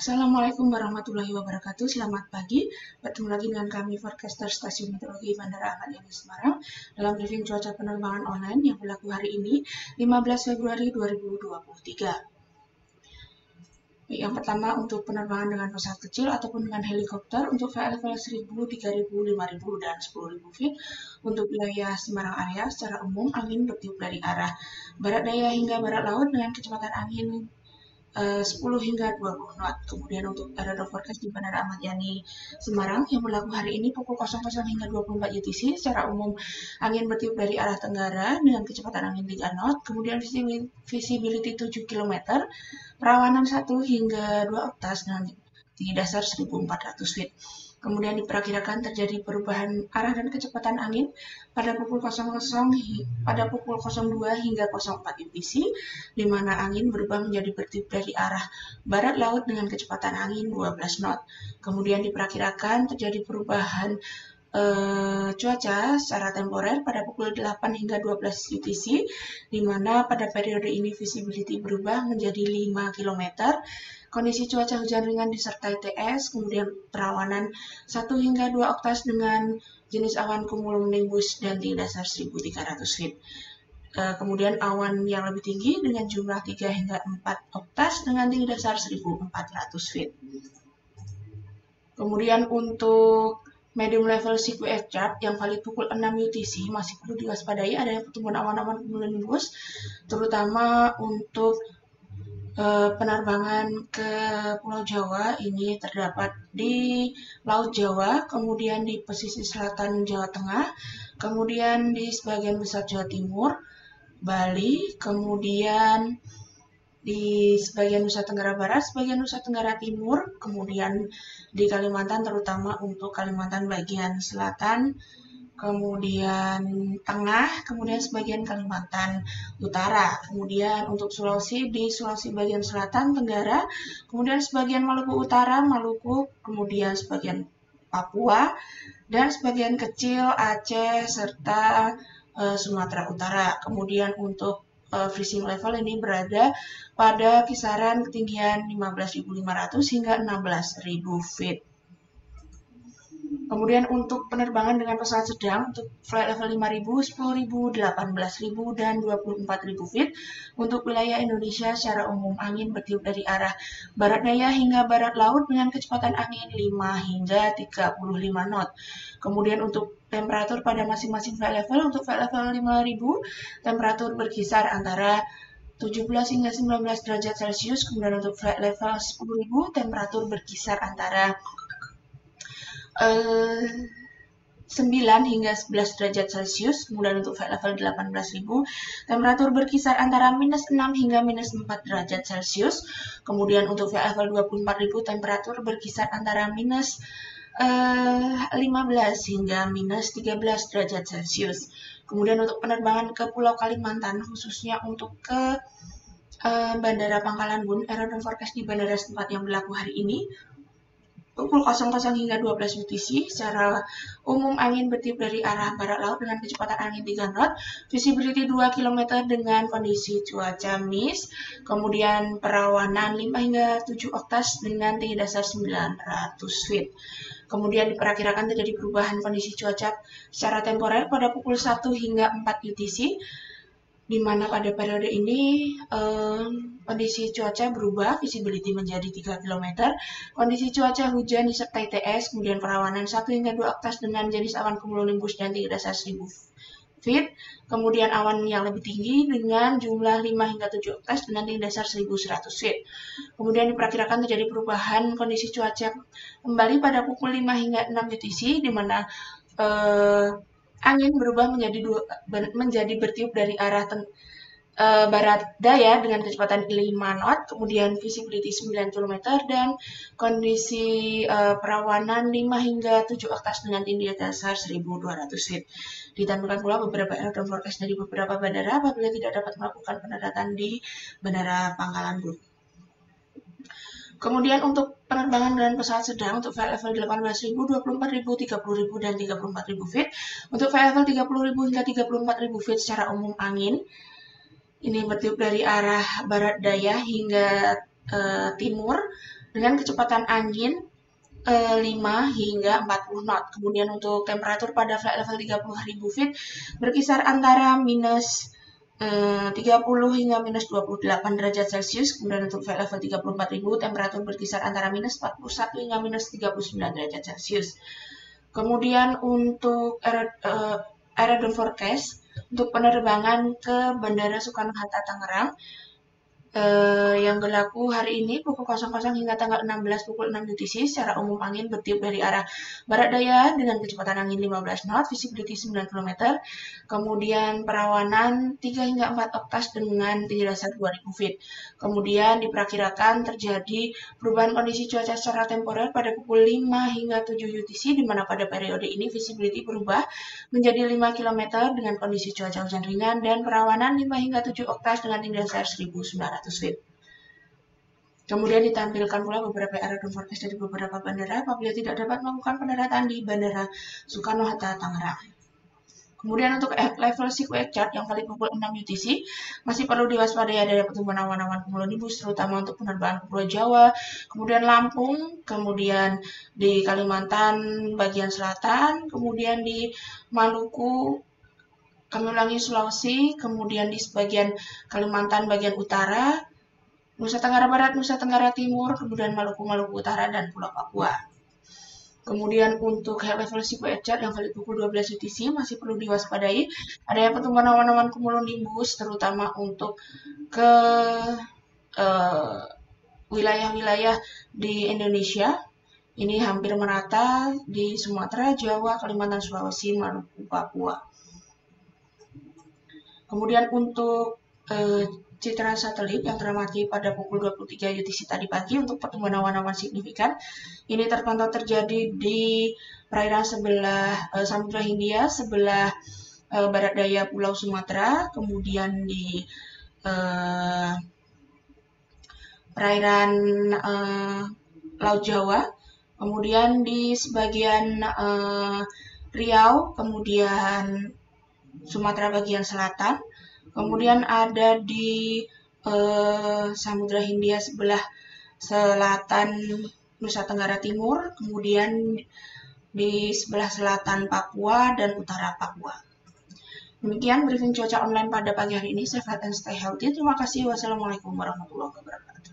Assalamualaikum warahmatullahi wabarakatuh. Selamat pagi. Bertemu lagi dengan kami forecaster Stasiun Meteorologi Bandara Ahmad Yani Semarang dalam briefing cuaca penerbangan online yang berlaku hari ini 15 Februari 2023. Yang pertama untuk penerbangan dengan pesawat kecil ataupun dengan helikopter untuk VLFL 1000, 3000, 5000 dan 10000 feet. Untuk wilayah Semarang area secara umum angin bertiup dari arah barat daya hingga barat laut dengan kecepatan angin 10 hingga 20 knot. Kemudian untuk radar forecast di Bandara Ahmad Yani Semarang yang berlaku hari ini pukul 00 hingga 24 UTC. Secara umum angin bertiup dari arah tenggara dengan kecepatan angin 3 knot. Kemudian visibility 7 km, perawanan 1 hingga 2 oktas dengan tinggi dasar 1400 feet. Kemudian diperkirakan terjadi perubahan arah dan kecepatan angin pada pukul 00 pada pukul 02 hingga 04 UTC, di mana angin berubah menjadi bertiup dari arah barat laut dengan kecepatan angin 12 knot. Kemudian diperkirakan terjadi perubahan cuaca secara temporer pada pukul 8 hingga 12 UTC, di mana pada periode ini visibility berubah menjadi 5 km, kondisi cuaca hujan ringan disertai TS, kemudian perawanan 1 hingga 2 oktas dengan jenis awan cumulonimbus dan tinggi dasar 1300 feet. Kemudian awan yang lebih tinggi dengan jumlah 3 hingga 4 oktas dengan tinggi dasar 1400 feet. Kemudian untuk medium level CQS chart yang valid pukul 6 UTC masih perlu diwaspadai adanya pertumbuhan awan-awan cumulonimbus, terutama untuk penerbangan ke Pulau Jawa ini terdapat di Laut Jawa, kemudian di pesisir selatan Jawa Tengah, kemudian di sebagian besar Jawa Timur, Bali, kemudian di sebagian Nusa Tenggara Barat, sebagian Nusa Tenggara Timur, kemudian di Kalimantan terutama untuk Kalimantan bagian selatan, kemudian tengah, kemudian sebagian Kalimantan Utara, kemudian untuk Sulawesi di Sulawesi bagian selatan, Tenggara, kemudian sebagian Maluku Utara, Maluku, kemudian sebagian Papua, dan sebagian kecil Aceh serta Sumatera Utara. Kemudian untuk freezing level ini berada pada kisaran ketinggian 15.500 hingga 16.000 feet. Kemudian untuk penerbangan dengan pesawat sedang untuk flight level 5.000, 10.000, 18.000 dan 24.000 feet untuk wilayah Indonesia secara umum angin bertiup dari arah barat daya hingga barat laut dengan kecepatan angin 5 hingga 35 knot. Kemudian untuk temperatur pada masing-masing flight level untuk flight level 5.000 temperatur berkisar antara 17 hingga 19 derajat Celcius. Kemudian untuk flight level 10.000 temperatur berkisar antara 9 hingga 11 derajat Celcius. Kemudian untuk flight level 18.000 temperatur berkisar antara -6 hingga -4 derajat Celcius. Kemudian untuk flight level 24.000 temperatur berkisar antara -15 hingga -13 derajat Celcius. Kemudian untuk penerbangan ke Pulau Kalimantan khususnya untuk ke Bandara Pangkalan Bun, radar forecast di bandara setempat yang berlaku hari ini pukul 00 hingga 12 UTC, secara umum angin bertiup dari arah barat laut dengan kecepatan angin 3 knot, visibility 2 km dengan kondisi cuaca mist, kemudian perawanan 5 hingga 7 oktas dengan tinggi dasar 900 feet. Kemudian diperkirakan terjadi perubahan kondisi cuaca secara temporer pada pukul 1 hingga 4 UTC, di mana pada periode ini kondisi cuaca berubah, visibility menjadi 3 km, kondisi cuaca hujan disertai TS, kemudian perawanan 1 hingga 2 oktas dengan jenis awan cumulonimbus dan tinggi dasar 1000 feet, kemudian awan yang lebih tinggi dengan jumlah 5 hingga 7 oktas dengan tinggi dasar 1100 feet. Kemudian diperkirakan terjadi perubahan kondisi cuaca kembali pada pukul 5 hingga 6 UTC, di mana angin berubah menjadi bertiup dari arah barat daya dengan kecepatan 5 knot, kemudian visibility 9 km dan kondisi perawanan 5 hingga 7 oktas dengan tinggi dasar 1200 feet. Ditampilkan pula beberapa error dan forecast dari beberapa bandara apabila tidak dapat melakukan pendaratan di Bandara Pangkalan Bun. Kemudian untuk penerbangan dengan pesawat sedang untuk flight level 18.000, 24.000, 30.000 dan 34.000 feet. Untuk flight level 30.000 hingga 34.000 feet secara umum angin ini bertiup dari arah barat daya hingga timur dengan kecepatan angin 5 hingga 40 knot. Kemudian untuk temperatur pada flight level 30.000 feet berkisar antara minus 30 hingga minus 28 derajat Celcius. Kemudian untuk flight level 34.000 temperatur berkisar antara minus 41 hingga minus 39 derajat Celcius. Kemudian untuk aerodrome forecast untuk penerbangan ke Bandara Soekarno-Hatta Tangerang yang berlaku hari ini pukul 00 hingga tanggal 16 pukul 6 UTC. Secara umum angin bertiup dari arah barat daya dengan kecepatan angin 15 knot, visibility 9 km. Kemudian perawanan 3 hingga 4 oktas dengan tinggi dasar 2000 feet. Kemudian diperkirakan terjadi perubahan kondisi cuaca secara temporer pada pukul 5 hingga 7 UTC, di mana pada periode ini visibility berubah menjadi 5 km dengan kondisi cuaca hujan ringan dan perawanan 5 hingga 7 oktas dengan tinggi dasar 1900 feet. Kemudian ditampilkan pula beberapa aerodrome forecast dari beberapa bandara apabila tidak dapat melakukan pendaratan di Bandara Soekarno-Hatta Tangerang. Kemudian untuk level sequence chart yang valid pukul 6 UTC masih perlu diwaspadai adanya pertumbuhan awan-awan cumulonimbus terutama untuk penerbangan ke Pulau Jawa, kemudian Lampung, kemudian di Kalimantan bagian selatan, kemudian di Maluku, kami ulangi Sulawesi, kemudian di sebagian Kalimantan bagian utara, Nusa Tenggara Barat, Nusa Tenggara Timur, kemudian Maluku Utara, dan Pulau Papua. Kemudian untuk high level sequence chart yang valid pukul 12 UTC masih perlu diwaspadai adanya pertumbuhan awan-awan cumulonimbus terutama untuk ke wilayah-wilayah di Indonesia. Ini hampir merata di Sumatera, Jawa, Kalimantan, Sulawesi, Maluku, Papua. Kemudian untuk citra satelit yang teramati pada pukul 23 UTC tadi pagi untuk pertumbuhan awan-awan signifikan. Ini terpantau terjadi di perairan sebelah Samudra Hindia, sebelah barat daya Pulau Sumatera, kemudian di perairan Laut Jawa, kemudian di sebagian Riau, kemudian Sumatera bagian selatan, kemudian ada di Samudra Hindia sebelah selatan Nusa Tenggara Timur, kemudian di sebelah selatan Papua dan utara Papua. Demikian briefing cuaca online pada pagi hari ini. Stay safe and stay healthy. Terima kasih. Wassalamualaikum warahmatullahi wabarakatuh.